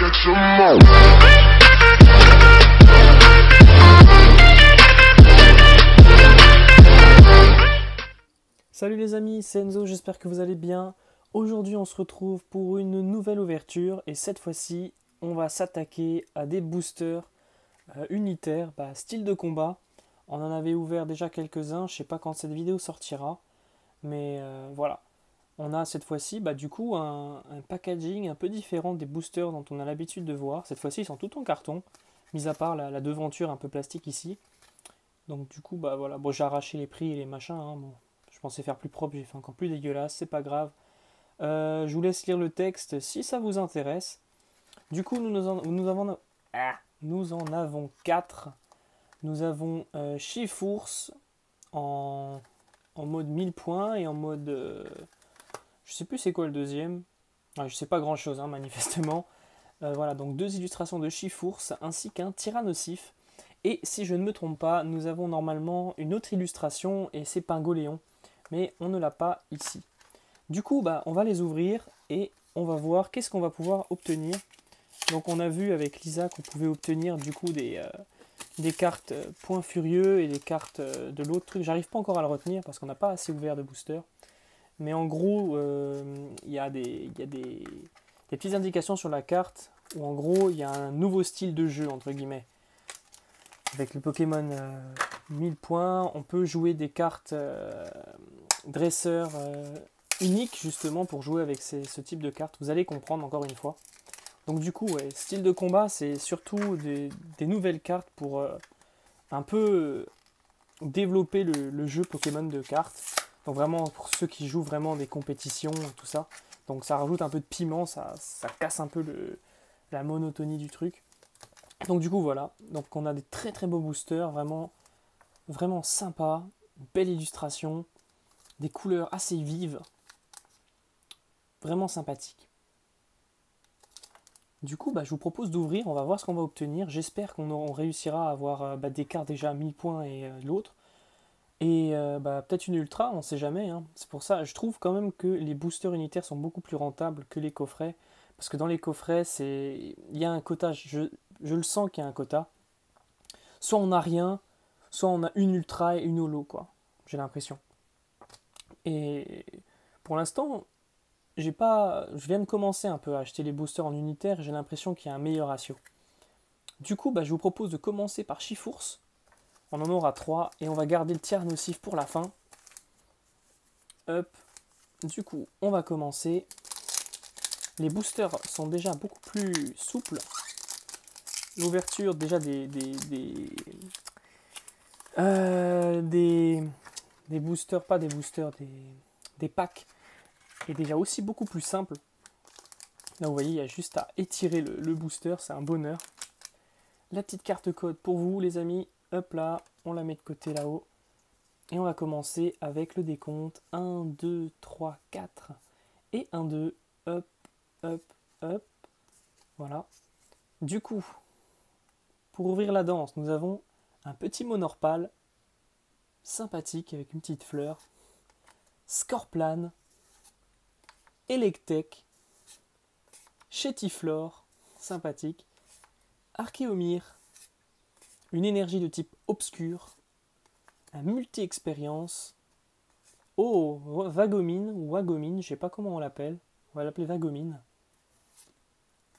Check some more. Salut les amis, c'est Enzo, j'espère que vous allez bien. Aujourd'hui on se retrouve pour une nouvelle ouverture et cette fois-ci on va s'attaquer à des boosters unitaires, style de combat. On en avait ouvert déjà quelques-uns, je sais pas quand cette vidéo sortira, mais voilà. On a cette fois-ci du coup un packaging un peu différent des boosters dont on a l'habitude de voir. Cette fois-ci ils sont tout en carton, mis à part la devanture un peu plastique ici. Donc du coup voilà, bon j'ai arraché les prix et les machins, hein, bon. Je pensais faire plus propre, j'ai fait encore plus dégueulasse, c'est pas grave. Je vous laisse lire le texte si ça vous intéresse. Du coup, nous en avons 4. Nous avons Chifours en mode 1000 points et en mode... je sais plus c'est quoi le deuxième. Je sais pas grand chose, hein, manifestement. Voilà, donc 2 illustrations de Chifours ainsi qu'un Tyrannosif. Et si je ne me trompe pas, nous avons normalement une autre illustration et c'est Pingoléon. Mais on ne l'a pas ici. Du coup, on va les ouvrir et on va voir qu'est-ce qu'on va pouvoir obtenir. Donc on a vu avec Lisa qu'on pouvait obtenir du coup des cartes Point Furieux et des cartes de l'autre truc. J'arrive pas encore à le retenir parce qu'on n'a pas assez ouvert de booster. Mais en gros, il y a des petites indications sur la carte où en gros il y a un nouveau style de jeu entre guillemets. Avec le Pokémon 1000 points, on peut jouer des cartes dresseurs uniques justement pour jouer avec ce type de cartes. Vous allez comprendre encore une fois. Donc du coup, style de combat, c'est surtout des nouvelles cartes pour un peu développer le jeu Pokémon de cartes. Donc vraiment pour ceux qui jouent vraiment des compétitions, tout ça. Donc ça rajoute un peu de piment, ça casse un peu la monotonie du truc. Donc du coup voilà, donc on a des très très beaux boosters, vraiment, vraiment sympas, belle illustration, des couleurs assez vives, vraiment sympathiques. Du coup je vous propose d'ouvrir, on va voir ce qu'on va obtenir, j'espère qu'on réussira à avoir des cartes déjà à 1000 points et l'autre, et peut-être une ultra, on ne sait jamais, hein. C'est pour ça, je trouve quand même que les boosters unitaires sont beaucoup plus rentables que les coffrets, parce que dans les coffrets, il y a un quota, je le sens qu'il y a un quota. Soit on n'a rien, soit on a une ultra et une holo, quoi. J'ai l'impression. Et pour l'instant, je viens de commencer un peu à acheter les boosters en unitaire et j'ai l'impression qu'il y a un meilleur ratio. Du coup, je vous propose de commencer par Chifours. On en aura 3 et on va garder le tiers nocif pour la fin. Hop. Du coup, on va commencer. Les boosters sont déjà beaucoup plus souples. L'ouverture déjà des boosters, pas des boosters, des packs est déjà aussi beaucoup plus simple. Là vous voyez, il y a juste à étirer le booster, c'est un bonheur. La petite carte code pour vous les amis, hop là, on la met de côté là-haut. Et on va commencer avec le décompte 1, 2, 3, 4 et 1, 2, hop, hop, hop, voilà. Du coup, pour ouvrir la danse, nous avons un petit Monorpal, sympathique avec une petite fleur, Scorplan, Electek, Chétiflore, sympathique, Archéomir, une énergie de type obscur, un multi-expérience, Vagomine ou Wagomine, je sais pas comment on l'appelle, on va l'appeler Vagomine,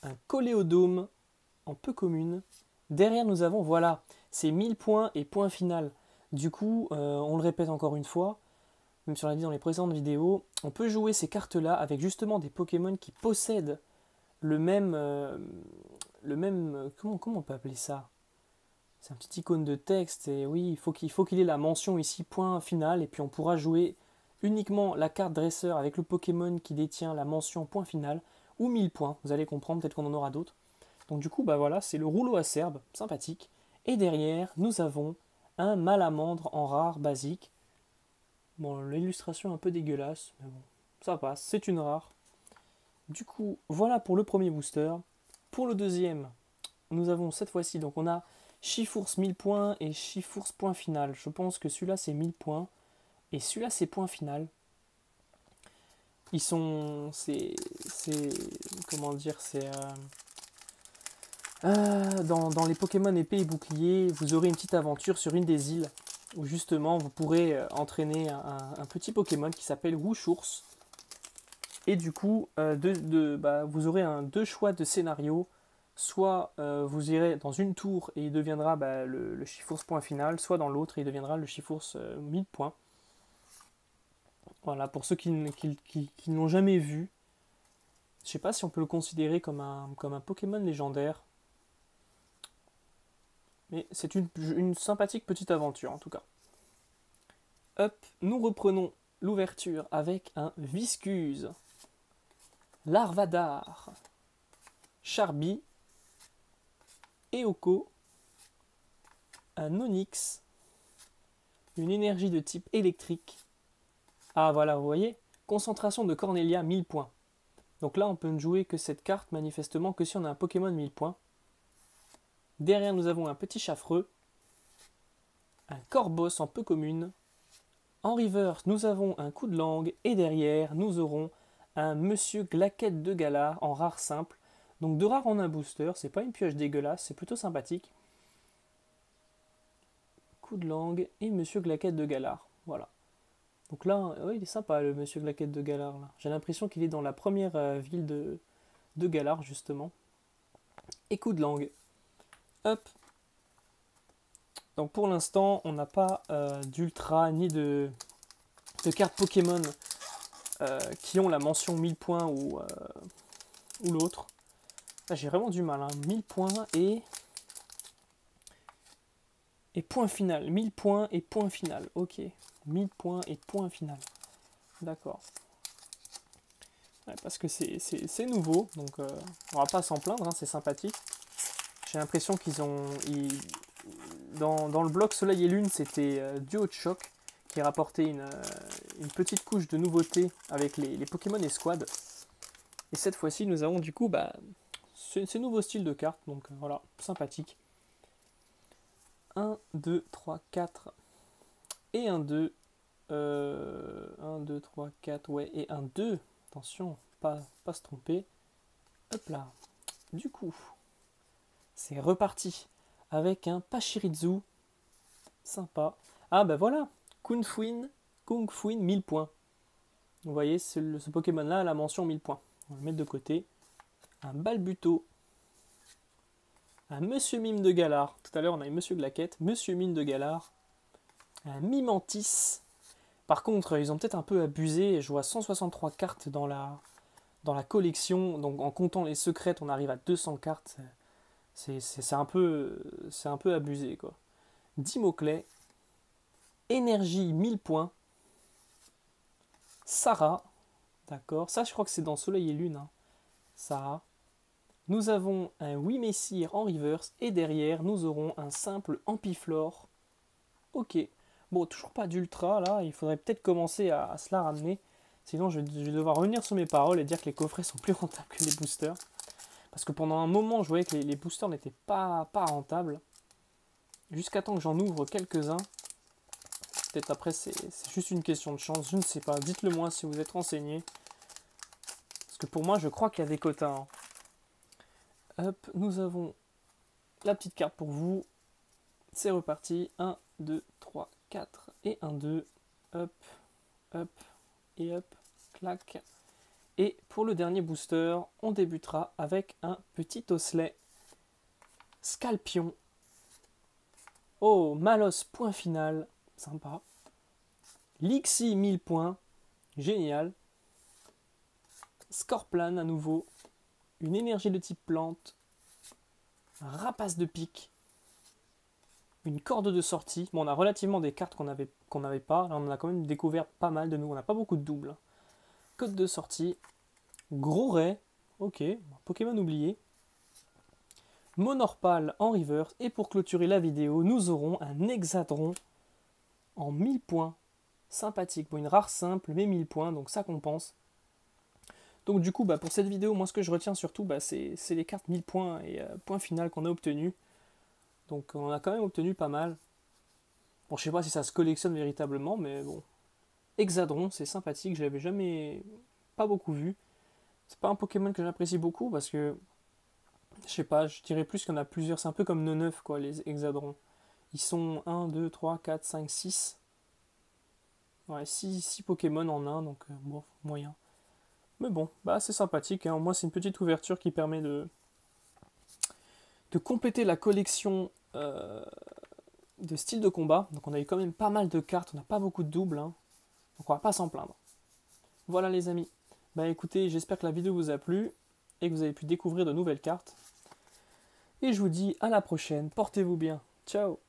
un Coléodome en peu commune. Derrière nous avons, voilà, c'est 1000 points et point final. Du coup, on le répète encore une fois, même si on l'a dit dans les précédentes vidéos, on peut jouer ces cartes-là avec justement des Pokémon qui possèdent le même comment on peut appeler ça? C'est un petit icône de texte, et oui, il faut qu'il ait la mention ici, point final, et puis on pourra jouer uniquement la carte dresseur avec le Pokémon qui détient la mention point final, ou 1000 points, vous allez comprendre, peut-être qu'on en aura d'autres. Donc du coup, voilà, c'est le rouleau acerbe, sympathique. Et derrière, nous avons un Malamandre en rare basique. Bon, l'illustration est un peu dégueulasse, mais bon, ça passe, c'est une rare. Du coup, voilà pour le premier booster. Pour le deuxième, nous avons cette fois-ci, donc on a Chifours 1000 points et Chifours point final. Je pense que celui-là c'est 1000 points et celui-là c'est point final. Ils sont, comment dire, Dans les Pokémon épée et bouclier, vous aurez une petite aventure sur une des îles où justement vous pourrez entraîner un petit Pokémon qui s'appelle Wushours. Et du coup, vous aurez deux choix de scénario. Soit vous irez dans une tour et il deviendra le Chifours point final, soit dans l'autre et il deviendra le Chifours 1000 points. Voilà, pour ceux qui ne l'ont jamais vu, je sais pas si on peut le considérer comme un Pokémon légendaire. Mais c'est une sympathique petite aventure en tout cas. Hop, nous reprenons l'ouverture avec un Viscuse, Larvadar, Charby, Eoko, un Onix, une énergie de type électrique. Ah voilà, vous voyez, concentration de Cornelia 1000 points. Donc là, on peut ne jouer que cette carte manifestement que si on a un Pokémon 1000 points. Derrière, nous avons un petit Chaffreux, un Corboss en peu commune. En reverse, nous avons un coup de langue et derrière, nous aurons un Monsieur Glaquette de Galar en rare simple. Donc de rare en un booster, c'est pas une pioche dégueulasse, c'est plutôt sympathique. Coup de langue et Monsieur Glaquette de Galar, voilà. Donc là, ouais, il est sympa le Monsieur Glaquette de Galar. J'ai l'impression qu'il est dans la première ville de Galar justement. Et coup de langue. Hop. Donc pour l'instant, on n'a pas d'ultra ni de cartes Pokémon qui ont la mention 1000 points ou l'autre. Là, j'ai vraiment du mal. 1000 points et point final. 1000 points et point final. Ok. 1000 points et point final. D'accord. Ouais, parce que c'est nouveau. Donc on va pas s'en plaindre. C'est sympathique. J'ai l'impression qu'ils ont... Dans le bloc Soleil et Lune, c'était Duo de Choc qui rapportait une petite couche de nouveauté avec les Pokémon Escouade. Et cette fois-ci, nous avons du coup ce nouveau style de carte. Donc voilà, sympathique. 1, 2, 3, 4 et un 2. 1, 2, 3, 4, ouais, et un 2. Attention, pas se tromper. Hop là. Du coup, c'est reparti avec un Pachirisu. Sympa. Ah bah voilà, Kung Fuin 1000 points. Vous voyez, ce Pokémon-là a la mention 1000 points. On va le mettre de côté. Un Balbuto. Un Monsieur Mime de Galar. Tout à l'heure, on a eu Monsieur Glaquette. Monsieur Mime de Galar. Un Mimantis. Par contre, ils ont peut-être un peu abusé. Je vois 163 cartes dans la collection. Donc en comptant les secrètes, on arrive à 200 cartes. C'est un peu abusé, quoi. 10 mots-clés. Énergie 1000 points. Sarah. D'accord. Ça, je crois que c'est dans Soleil et Lune. Sarah. Nous avons un Wimessir en reverse. Et derrière, nous aurons un simple Ampiflore. Ok. Bon, toujours pas d'ultra, là. Il faudrait peut-être commencer à se la ramener. Sinon, je vais devoir revenir sur mes paroles et dire que les coffrets sont plus rentables que les boosters. Parce que pendant un moment, je voyais que les boosters n'étaient pas rentables. Jusqu'à temps que j'en ouvre quelques-uns. Peut-être après, c'est juste une question de chance. Je ne sais pas. Dites-le moi si vous êtes renseigné. Parce que pour moi, je crois qu'il y a des quotas. Hop, nous avons la petite carte pour vous. C'est reparti. 1, 2, 3, 4 et 1, 2. Hop, hop et hop. Clac. Et pour le dernier booster, on débutera avec un petit osselet. Scalpion. Oh, Malos, point final. Sympa. Lixie, 1000 points. Génial. Scorplan à nouveau. Une énergie de type plante. Un rapace de pique. Une corde de sortie. Bon, on a relativement des cartes qu'on n'avait pas. Là, on en a quand même découvert pas mal de nous. On n'a pas beaucoup de doubles. Code de sortie. Gros ray. Ok, Pokémon oublié. Monorpal en reverse. Et pour clôturer la vidéo, nous aurons un Hexadron en 1000 points. Sympathique. Bon, une rare simple, mais 1000 points, donc ça compense. Donc du coup, pour cette vidéo, moi ce que je retiens surtout, c'est les cartes 1000 points et point final qu'on a obtenu. Donc on a quand même obtenu pas mal. Bon, je sais pas si ça se collectionne véritablement, mais bon. Hexadron, c'est sympathique, je l'avais jamais pas beaucoup vu. C'est pas un Pokémon que j'apprécie beaucoup parce que Je sais pas, je dirais plus qu'il y en a plusieurs. C'est un peu comme nos 9 quoi, les hexadrons. Ils sont 1, 2, 3, 4, 5, 6. Ouais, 6 Pokémon en un, donc bon, moyen. Mais bon, bah c'est sympathique, hein. Moi, c'est une petite ouverture qui permet de compléter la collection de styles de combat. Donc on a eu quand même pas mal de cartes, on n'a pas beaucoup de doubles, hein. Donc on va pas s'en plaindre. Voilà les amis. Bah écoutez, j'espère que la vidéo vous a plu et que vous avez pu découvrir de nouvelles cartes. Et je vous dis à la prochaine, portez-vous bien. Ciao.